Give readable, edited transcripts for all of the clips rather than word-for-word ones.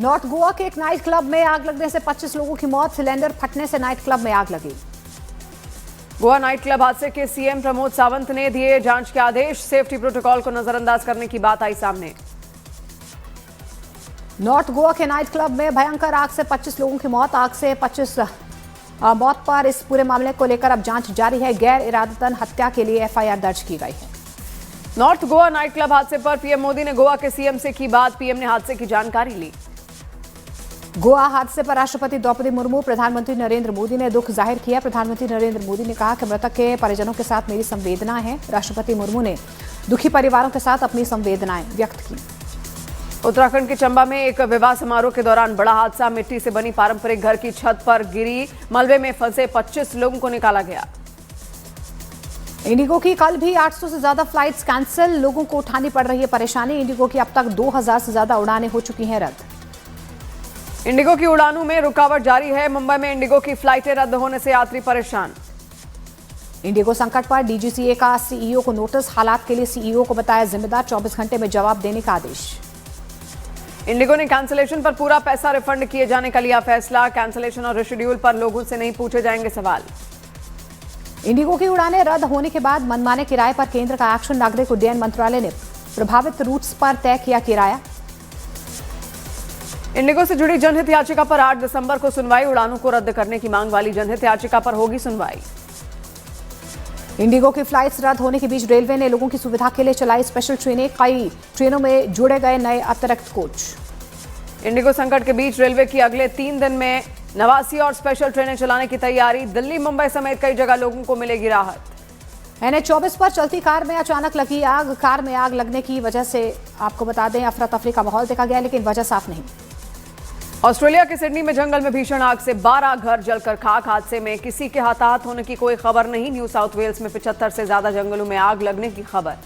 North Goa के एक night club में आग लगने से 25 लोगों की मौत। सिलेंडर फटने से नाइट क्लब में आग लगी। गोवा नाइट क्लब हादसे के सीएम प्रमोद सावंत ने दिए जांच के आदेश। सेफ्टी प्रोटोकॉल को नजरअंदाज करने की बात आई सामने। नॉर्थ गोवा के नाइट क्लब में भयंकर आग से 25 लोगों की मौत। आग से 25 मौत पर इस पूरे मामले को लेकर अब जांच जारी है। गैर इरादतन हत्या के लिए एफआईआर दर्ज की गई है। नॉर्थ गोवा नाइट क्लब हादसे पर पीएम मोदी ने गोवा के सीएम से की बात। पीएम ने हादसे की जानकारी ली। गोवा हादसे पर राष्ट्रपति द्रौपदी मुर्मू, प्रधानमंत्री नरेंद्र मोदी ने दुख जाहिर किया। प्रधानमंत्री नरेंद्र मोदी ने कहा कि मृतक के परिजनों के साथ मेरी संवेदना है। राष्ट्रपति मुर्मू ने दुखी परिवारों के साथ अपनी संवेदनाएं व्यक्त की। उत्तराखंड के चंबा में एक विवाह समारोह के दौरान बड़ा हादसा। मिट्टी से बनी पारंपरिक घर की छत पर गिरी मलबे में फंसे 25 लोगों को निकाला गया। इंडिगो की कल भी 800 से ज्यादा फ्लाइट्स कैंसिल। लोगों को उठानी पड़ रही है परेशानी। इंडिगो की अब तक 2000 से ज्यादा उड़ानें हो चुकी हैं रद्द। इंडिगो की उड़ानों में रुकावट जारी है। मुंबई में इंडिगो की फ्लाइटें रद्द होने से यात्री परेशान। इंडिगो संकट पर डीजीसीए का सीईओ को नोटिस। हालात के लिए सीईओ को बताया जिम्मेदार। 24 घंटे में जवाब देने का आदेश। इंडिगो ने कैंसिलेशन पर पूरा पैसा रिफंड किए जाने का लिया फैसला। कैंसिलेशन और रिशेड्यूल पर लोगों से नहीं पूछे जाएंगे सवाल। इंडिगो की उड़ानें रद्द होने के बाद मनमाने किराए पर केंद्र का एक्शन। नागरिक उड्डयन मंत्रालय ने प्रभावित रूट्स पर तय किया किराया। इंडिगो से जुड़ी जनहित याचिका पर 8 दिसंबर को सुनवाई। उड़ानों को रद्द करने की मांग वाली जनहित याचिका पर होगी सुनवाई। इंडिगो की फ्लाइट्स रद्द होने के बीच रेलवे ने लोगों की सुविधा के लिए चलाई स्पेशल ट्रेनें। कई ट्रेनों में जोड़े गए नए अतिरिक्त कोच। इंडिगो संकट के बीच रेलवे की अगले 3 दिन में 89 और स्पेशल ट्रेनें चलाने की तैयारी। दिल्ली, मुंबई समेत कई जगह लोगों को मिलेगी राहत। NH-24 पर चलती कार में अचानक लगी आग। कार में आग लगने की वजह से आपको बता दें अफरा तफरी का माहौल देखा गया, लेकिन वजह साफ नहीं। ऑस्ट्रेलिया के सिडनी में जंगल में भीषण आग से 12 घर जलकर खाक। हादसे में किसी के हताहत होने की कोई खबर नहीं। न्यू साउथ वेल्स में 75 से ज्यादा जंगलों में आग लगने की खबर।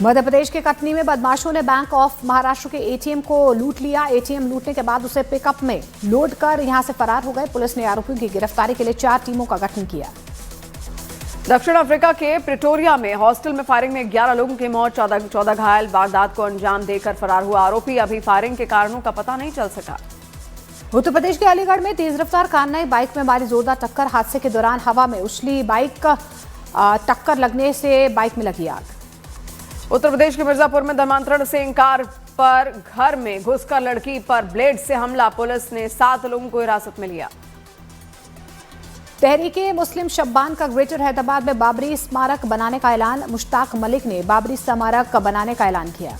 मध्य प्रदेश के कटनी में बदमाशों ने बैंक ऑफ महाराष्ट्र के एटीएम को लूट लिया। एटीएम लूटने के बाद उसे पिकअप में लोड कर यहां से फरार हो गए। पुलिस ने आरोपियों की गिरफ्तारी के लिए 4 टीमों का गठन किया। दक्षिण अफ्रीका के प्रिटोरिया में हॉस्टल में फायरिंग में 11 लोगों की मौत, 14 घायल। वारदात को अंजाम देकर फरार हुआ आरोपी। अभी फायरिंग के कारणों का पता नहीं चल सका। उत्तर प्रदेश के अलीगढ़ में तेज रफ्तार कार ने बाइक में मारी जोरदार टक्कर। हादसे के दौरान हवा में उछली बाइक टक्कर लगने से बाइक में लगी आग। उत्तर प्रदेश के मिर्जापुर में धर्मांतरण से इंकार पर घर में घुसकर लड़की पर ब्लेड से हमला। पुलिस ने 7 लोगों को हिरासत में लिया। तहरीके मुस्लिम शब्बान का ग्रेटर हैदराबाद में बाबरी स्मारक बनाने का ऐलान। मुश्ताक मलिक ने बाबरी स्मारक बनाने का ऐलान किया।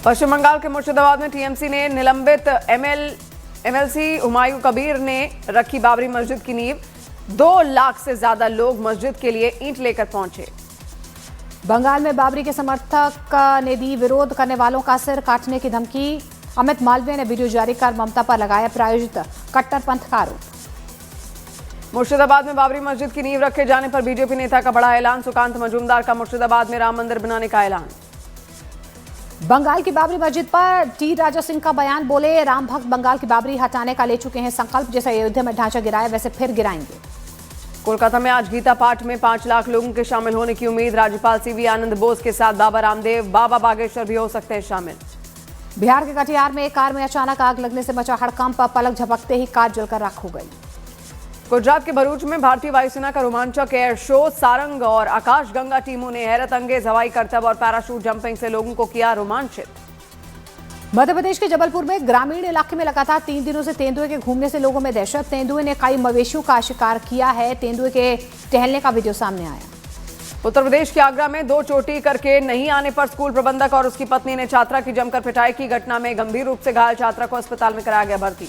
पश्चिम बंगाल के मुर्शिदाबाद में टीएमसी ने निलंबित एमएलसी हुमायूं कबीर ने रखी बाबरी मस्जिद की नींव। 2 लाख से ज्यादा लोग मस्जिद के लिए ईंट लेकर पहुंचे। बंगाल में बाबरी के समर्थक ने दी विरोध करने वालों का सिर काटने की धमकी। अमित मालवीय ने वीडियो जारी कर ममता पर लगाया प्रायोजित कट्टरपंथ का आरोप। मुर्शिदाबाद में बाबरी मस्जिद की नींव रखे जाने पर बीजेपी नेता का बड़ा ऐलान। सुकांत मजूमदार का मुर्शिदाबाद में राम मंदिर बनाने का ऐलान। बंगाल की बाबरी मस्जिद पर टी राजा सिंह का बयान। बोले राम भक्त बंगाल की बाबरी हटाने का ले चुके हैं संकल्प। जैसे अयोध्या में ढांचा गिराया वैसे फिर गिराएंगे। कोलकाता में आज गीता पाठ में 5 लाख लोगों के शामिल होने की उम्मीद। राज्यपाल सीवी आनंद बोस के साथ बाबा रामदेव, बाबा बागेश्वर भी हो सकते हैं शामिल। बिहार के कटिहार में एक कार में अचानक आग लगने से मचा हड़कंप। पलक झपकते ही कार जलकर राख हो गई। गुजरात के भरूच में भारतीय वायुसेना का रोमांचक एयर शो। सारंग और आकाशगंगा टीमों ने हैरत अंगेज हवाई करतब और पैराशूट जंपिंग से लोगों को किया रोमांचित। मध्य प्रदेश के जबलपुर में ग्रामीण इलाके में लगातार 3 दिनों से तेंदुए के घूमने से लोगों में दहशत। तेंदुए ने कई मवेशियों का शिकार किया है। तेंदुए के टहलने का वीडियो सामने आया। उत्तर प्रदेश के आगरा में 2 चोटी करके नहीं आने पर स्कूल प्रबंधक और उसकी पत्नी ने छात्रा की जमकर पिटाई की। घटना में गंभीर रूप से घायल छात्रा को अस्पताल में कराया गया भर्ती।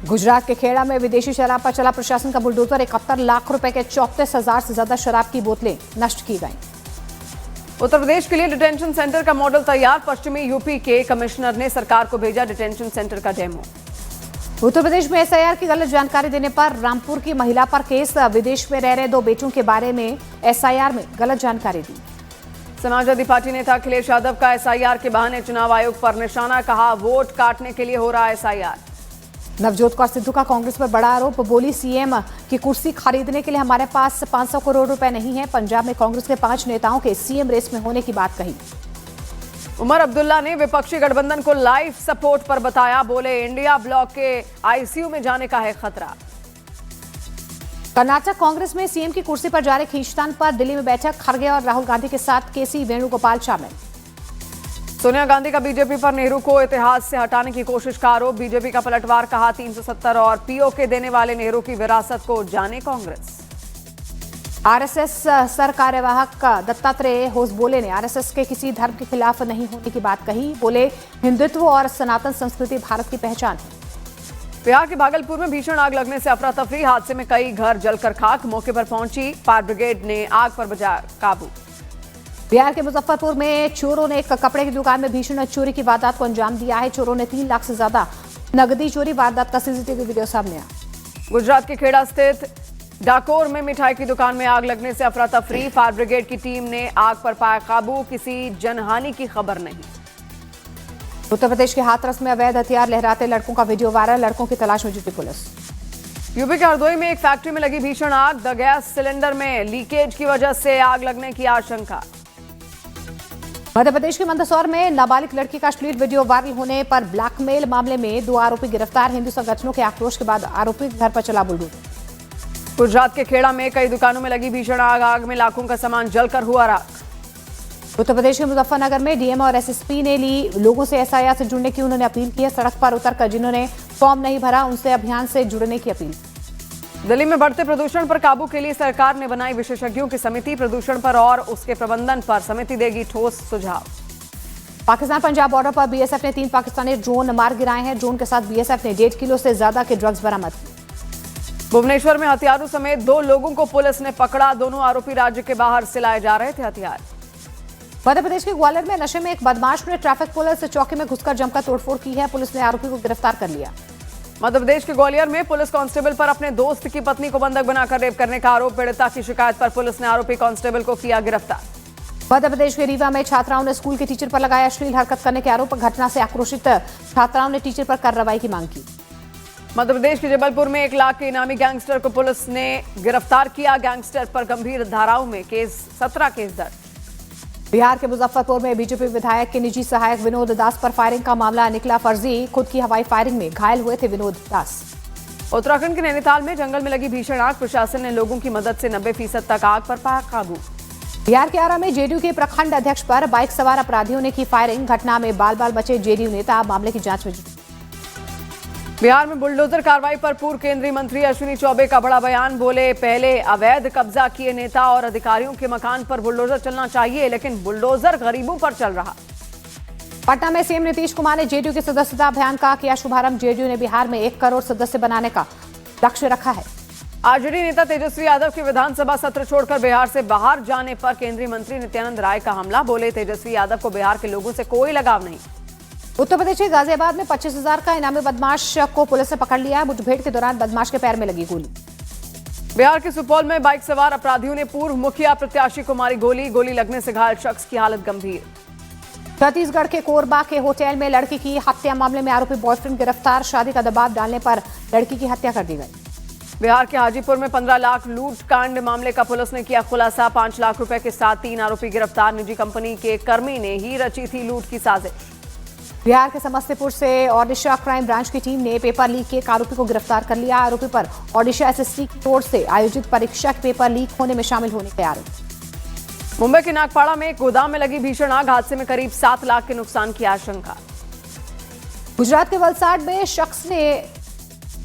गुजरात के खेड़ा में विदेशी शराब पर चला प्रशासन का बुलडोजर। 71 लाख रुपए के 34,000 से ज्यादा शराब की बोतलें नष्ट की गई। उत्तर प्रदेश के लिए डिटेंशन सेंटर का मॉडल तैयार। पश्चिमी यूपी के कमिश्नर ने सरकार को भेजा डिटेंशन सेंटर का डेमो। उत्तर प्रदेश में एसआईआर की गलत जानकारी देने पर रामपुर की महिला पर केस। विदेश में रह रहे 2 बेटों के बारे में एसआईआर में गलत जानकारी दी। समाजवादी पार्टी नेता अखिलेश यादव का एसआईआर के बहाने चुनाव आयोग पर निशाना। कहा वोट काटने के लिए हो रहा एसआईआर। नवजोत कौर सिद्धू का कांग्रेस पर बड़ा आरोप। बोली सीएम की कुर्सी खरीदने के लिए हमारे पास 500 करोड़ रुपए नहीं है। पंजाब में कांग्रेस के 5 नेताओं के सीएम रेस में होने की बात कही। उमर अब्दुल्ला ने विपक्षी गठबंधन को लाइफ सपोर्ट पर बताया, बोले इंडिया ब्लॉक के आईसीयू में जाने का है खतरा। कर्नाटक कांग्रेस में सीएम की कुर्सी पर जारी खींचतान पर दिल्ली में बैठक, खड़गे और राहुल गांधी के साथ केसी वेणुगोपाल शामिल। सोनिया गांधी का बीजेपी पर नेहरू को इतिहास से हटाने की कोशिश का आरोप, बीजेपी का पलटवार, कहा 370 और पीओके देने वाले नेहरू की विरासत को जाने कांग्रेस। आरएसएस सर कार्यवाहक दत्तात्रेय होसबोले ने आरएसएस के किसी धर्म के खिलाफ नहीं होने की बात कही, बोले हिंदुत्व और सनातन संस्कृति भारत की पहचान है। बिहार के भागलपुर में भीषण आग लगने से अफरा तफरी, हादसे में कई घर जलकर खाक, मौके पर पहुंची फायर ब्रिगेड ने आग पर बचाया काबू। बिहार के मुजफ्फरपुर में चोरों ने एक कपड़े की दुकान में भीषण चोरी की वारदात को अंजाम दिया है। चोरों ने 3 लाख से ज्यादा नकदी चोरी, वारदात का सीसीटीवी वीडियो सामने आया। गुजरात के खेड़ा स्थित डाकोर में मिठाई की दुकान में आग लगने से अफरा तफरी, फायर ब्रिगेड की टीम ने आग पर पाया काबू, किसी जनहानि की खबर नहीं। उत्तर प्रदेश के हाथरस में अवैध हथियार लहराते लड़कों का वीडियो वायरल, लड़कों की तलाश में जुटी पुलिस। यूपी के हरदोई में एक फैक्ट्री में लगी भीषण आग, द गैस सिलेंडर में लीकेज की वजह से आग लगने की आशंका। मध्य प्रदेश के मंदसौर में नाबालिग लड़की का अश्लील वीडियो वायरल होने पर ब्लैकमेल मामले में 2 आरोपी गिरफ्तार, हिंदू संगठनों के आक्रोश के बाद आरोपी के घर पर चला बुलडोजर। गुजरात के खेड़ा में कई दुकानों में लगी भीषण आग, आग में लाखों का सामान जलकर हुआ राख। उत्तर प्रदेश के मुजफ्फरनगर में डीएम और एसएसपी ने ली लोगों से एसआईआर से जुड़ने की उन्होंने अपील की है, सड़क पर उतरकर जिन्होंने फॉर्म नहीं भरा उनसे अभियान से जुड़ने की अपील। दिल्ली में बढ़ते प्रदूषण पर काबू के लिए सरकार ने बनाई विशेषज्ञों की समिति, प्रदूषण पर और उसके प्रबंधन पर समिति देगी ठोस सुझाव। पाकिस्तान पंजाब बॉर्डर पर बीएसएफ ने 3 पाकिस्तानी ड्रोन मार गिराए हैं, ड्रोन के साथ बीएसएफ ने 1.5 किलो से ज्यादा के ड्रग्स बरामद किए। भुवनेश्वर में हथियारों समेत 2 लोगों को पुलिस ने पकड़ा, दोनों आरोपी राज्य के बाहर से लाए जा रहे थे हथियार। मध्य प्रदेश के ग्वालियर में नशे में एक बदमाश ने ट्रैफिक पुलिस चौकी में घुसकर जमकर तोड़फोड़ की है, पुलिस ने आरोपी को गिरफ्तार कर लिया। मध्य प्रदेश के ग्वालियर में पुलिस कांस्टेबल पर अपने दोस्त की पत्नी को बंधक बनाकर रेप करने का आरोप, पीड़िता की शिकायत पर पुलिस ने आरोपी कांस्टेबल को किया गिरफ्तार। मध्य प्रदेश के रीवा में छात्राओं ने स्कूल के टीचर पर लगाया अश्लील हरकत करने के आरोप, घटना से आक्रोशित छात्राओं ने टीचर पर कार्रवाई की मांग की। मध्य प्रदेश के जबलपुर में 1 लाख के इनामी गैंगस्टर को पुलिस ने गिरफ्तार किया, गैंगस्टर पर गंभीर धाराओं में 17 केस दर्ज। बिहार के मुजफ्फरपुर में बीजेपी विधायक के निजी सहायक विनोद दास पर फायरिंग का मामला निकला फर्जी, खुद की हवाई फायरिंग में घायल हुए थे विनोद दास। उत्तराखंड के नैनीताल में जंगल में लगी भीषण आग, प्रशासन ने लोगों की मदद से 90% तक आग पर पाया काबू। बिहार के आरा में जेडीयू के प्रखंड अध्यक्ष पर बाइक सवार अपराधियों ने की फायरिंग, घटना में बाल बाल बचे जेडीयू नेता, मामले की जांच में जुटे। बिहार में बुलडोजर कार्रवाई पर पूर्व केंद्रीय मंत्री अश्विनी चौबे का बड़ा बयान, बोले पहले अवैध कब्जा किए नेता और अधिकारियों के मकान पर बुलडोजर चलना चाहिए, लेकिन बुलडोजर गरीबों पर चल रहा। पटना में सीएम नीतीश कुमार ने जेडीयू के सदस्यता अभियान का किया शुभारंभ, जेडीयू ने बिहार में 1 करोड़ सदस्य बनाने का लक्ष्य रखा है। आरजेडी नेता तेजस्वी यादव के विधानसभा सत्र छोड़कर बिहार से बाहर जाने पर केंद्रीय मंत्री नित्यानंद राय का हमला, बोले तेजस्वी यादव को बिहार के लोगों से कोई लगाव नहीं। उत्तर प्रदेश के गाजियाबाद में 25,000 का इनामी बदमाश को पुलिस ने पकड़ लिया, मुठभेड़ के दौरान बदमाश के पैर में लगी गोली। बिहार के सुपौल में बाइक सवार अपराधियों ने पूर्व मुखिया प्रत्याशी को मारी गोली, गोली लगने से घायल शख्स की हालत गंभीर। छत्तीसगढ़ के कोरबा के होटल में लड़की की हत्या मामले में आरोपी बॉयफ्रेंड गिरफ्तार, शादी का दबाव डालने पर लड़की की हत्या कर दी गई। बिहार के हाजीपुर में 15 लाख लूट कांड मामले का पुलिस ने किया खुलासा, 5 लाख रुपए के साथ 3 आरोपी गिरफ्तार, निजी कंपनी के कर्मी ने ही रची थी लूट की साजिश। बिहार के समस्तीपुर से ओडिशा क्राइम ब्रांच की टीम ने पेपर लीक के एक आरोपी को गिरफ्तार कर लिया, आरोपी पर ओडिशा एसएससी की ओर से आयोजित परीक्षा के पेपर लीक होने में शामिल होने के आरोप। मुंबई के नागपाड़ा में एक गोदाम में लगी भीषण आग, हादसे में करीब 7 लाख के नुकसान की आशंका। गुजरात के वलसाड में शख्स ने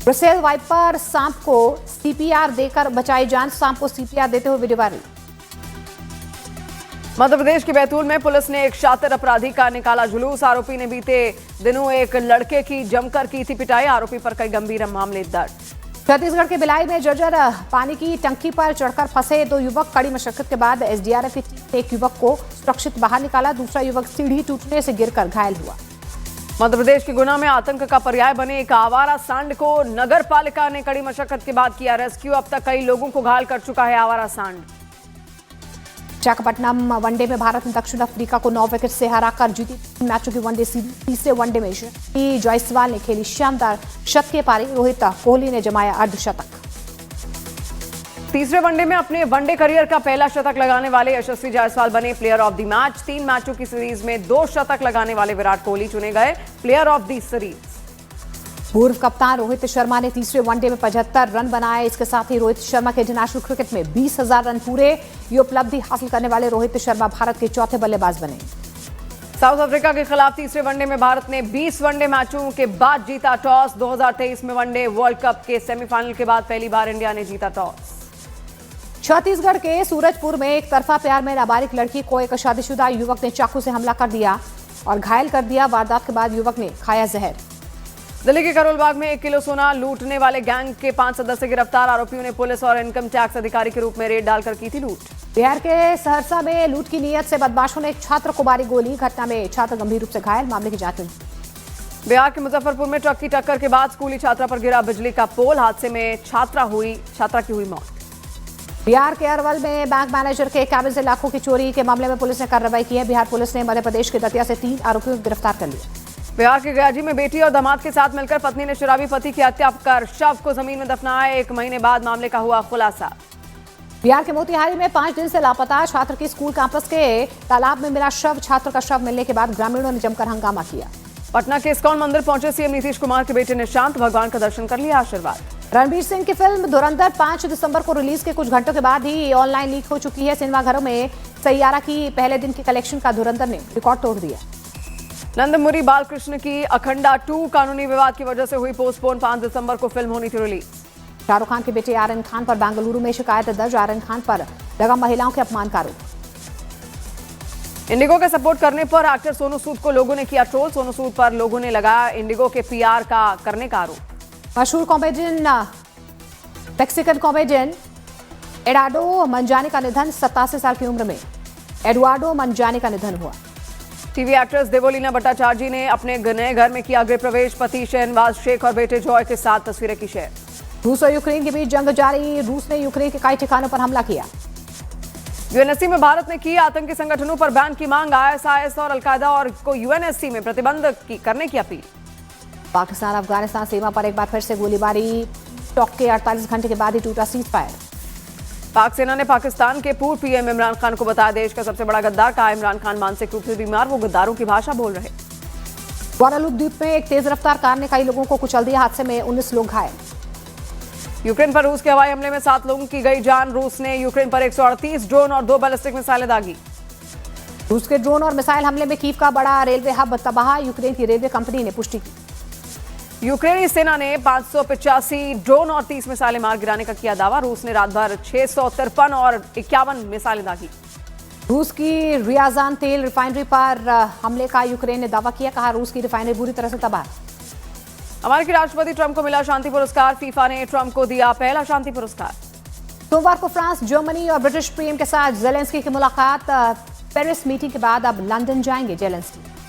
ब्रसेल वाइपर सांप को सीपीआर देकर बचाई जान, सांप को सीपीआर देते हुए वीडियो वायरल। मध्य प्रदेश के बैतूल में पुलिस ने एक शातिर अपराधी का निकाला जुलूस, आरोपी ने बीते दिनों एक लड़के की जमकर की थी पिटाई, आरोपी पर कई गंभीर मामले दर्ज। छत्तीसगढ़ के भिलाई में जर्जर पानी की टंकी पर चढ़कर फंसे 2 युवक, कड़ी मशक्कत के बाद एसडीआरएफ की टीम ने एक युवक को सुरक्षित बाहर निकाला, दूसरा युवक सीढ़ी टूटने से गिरकर घायल हुआ। मध्य प्रदेश के गुना में आतंक का पर्याय बने एक आवारा सांड को नगर पालिका ने कड़ी मशक्कत के बाद किया रेस्क्यू, अब तक कई लोगों को घायल कर चुका है आवारा सांड। विशाखापट्टनम वनडे में भारत ने दक्षिण अफ्रीका को 9 विकेट से हराकर जीती 3 मैचों की वनडे सीरीज। तीसरे वनडे में श्रेयसी जायसवाल ने खेली शानदार शतकीय पारी, रोहित कोहली ने जमाया अर्धशतक। तीसरे वनडे में अपने वनडे करियर का पहला शतक लगाने वाले यशस्वी जायसवाल बने प्लेयर ऑफ द मैच। 3 मैचों की सीरीज में 2 शतक लगाने वाले विराट कोहली चुने गए प्लेयर ऑफ द सीरीज। पूर्व कप्तान रोहित शर्मा ने तीसरे वनडे में 75 रन बनाए। इसके साथ ही रोहित शर्मा के इंटरनेशनल क्रिकेट में 20,000 रन पूरे। ये उपलब्धि हासिल करने वाले रोहित शर्मा भारत के चौथे बल्लेबाज बने। साउथ अफ्रीका के खिलाफ तीसरे वनडे में भारत ने 20 वनडे मैचों के बाद जीता टॉस। 2023 में वनडे वर्ल्ड कप के सेमीफाइनल के बाद पहली बार इंडिया ने जीता टॉस। छत्तीसगढ़ के सूरजपुर में एक तरफा प्यार में नाबालिग लड़की को एक शादीशुदा युवक ने चाकू से हमला कर दिया और घायल कर दिया। वारदात के बाद युवक ने खाया जहर। दिल्ली के करोल बाग में 1 किलो सोना लूटने वाले गैंग के 5 सदस्य गिरफ्तार। आरोपियों ने पुलिस और इनकम टैक्स अधिकारी के रूप में रेड डालकर की थी लूट। बिहार के सहरसा में लूट की नीयत से बदमाशों ने एक छात्र को मारी गोली। घटना में छात्र गंभीर रूप से घायल। मामले की जांच हुई। बिहार के मुजफ्फरपुर में ट्रक की टक्कर के बाद स्कूली छात्रा पर गिरा बिजली का पोल। हादसे में छात्रा की हुई मौत। बिहार के अरवल में बैंक मैनेजर के कैबिन से लाखों की चोरी के मामले में पुलिस ने कार्रवाई की है। बिहार पुलिस ने मध्य प्रदेश के दतिया से 3 आरोपियों को गिरफ्तार कर लिया। बिहार के गयाजी में बेटी और दामाद के साथ मिलकर पत्नी ने शराबी पति की हत्या कर शव को जमीन में दफनाया। 1 महीने बाद मामले का हुआ खुलासा। बिहार के मोतिहारी में 5 दिन से लापता छात्र की स्कूल कैंपस के तालाब में मिला शव। छात्र का शव मिलने के बाद ग्रामीणों ने जमकर हंगामा किया। पटना के इस्कॉन मंदिर पहुंचे सीएम नीतीश कुमार के बेटे निशांत। भगवान का दर्शन कर लिया, आशीर्वाद। रणवीर सिंह की फिल्म धुरंधर 5 दिसंबर को रिलीज के कुछ घंटों के बाद ही ऑनलाइन लीक हो चुकी है। सिनेमाघरों में सैयारा की पहले दिन की कलेक्शन का धुरंधर ने रिकॉर्ड तोड़ दिया। नंदमुरी बालकृष्ण की अखंडा 2 कानूनी विवाद की वजह से हुई पोस्टपोन। 5 दिसंबर को फिल्म होनी थी रिलीज। शाहरुख खान के बेटे आर्यन खान पर बेंगलुरु में शिकायत दर्ज। आर्यन खान पर लगा महिलाओं के अपमान का आरोप। इंडिगो के सपोर्ट करने पर एक्टर सोनू सूद को लोगों ने किया ट्रोल। सोनू सूद पर लोगों ने लगाया इंडिगो के पीआर का करने का आरोप। मशहूर comedian Mexican comedian Eduardo Manjani का निधन। 87 साल की उम्र में एडुआर्डो मंजानी का निधन हुआ। टीवी एक्ट्रेस देवोलीना भट्टाचार्य ने अपने नए घर में किया गृह प्रवेश। पति शहनवाज शेख और बेटे जॉय के साथ तस्वीरें की शेयर। रूस और यूक्रेन के बीच जंग जारी। रूस ने यूक्रेन के कई ठिकानों पर हमला किया। यूएनएससी में भारत ने की आतंकी संगठनों पर बैन की मांग। आईएसआईएस और अलकायदा और को यूएनएससी में प्रतिबंध करने की अपील। पाकिस्तान अफगानिस्तान सीमा पर एक बार फिर से गोलीबारी। टॉक के 48 घंटे के बाद ही टूटा सीज फायर। पाक सेना ने पाकिस्तान के पूर्व पीएम इमरान खान को बताया देश का सबसे बड़ा गद्दार। कहा इमरान खान मानसिक रूप से बीमार, वो गद्दारों की भाषा बोल रहे। ग्वारालूप द्वीप में एक तेज रफ्तार कार ने कई लोगों को कुचल दिया। हादसे में 19 लोग घायल। यूक्रेन पर रूस के हवाई हमले में 7 लोगों की गई जान। रूस ने यूक्रेन पर 138 ड्रोन और 2 बैलिस्टिक मिसाइलें दागी। रूस के ड्रोन और मिसाइल हमले में कीव का बड़ा रेलवे हब तबाह। यूक्रेन की रेलवे कंपनी ने पुष्टि की। यूक्रेनी सेना ने 585 ड्रोन और 30 मिसाइलें मार गिराने का किया दावा। रूस ने रात भर 653 और 51 मिसाइलें दागी। रूस की रियाजान तेल रिफाइनरी पर हमले का यूक्रेन ने दावा किया। कहा रूस की रिफाइनरी बुरी तरह से तबाह। अमेरिकी राष्ट्रपति ट्रंप को मिला शांति पुरस्कार। फीफा ने ट्रंप को दिया पहला शांति पुरस्कार। सोमवार को फ्रांस, जर्मनी और ब्रिटिश पीएम के साथ जेलेंस्की की मुलाकात। पेरिस मीटिंग के बाद अब लंदन जाएंगे जेलेंस्की।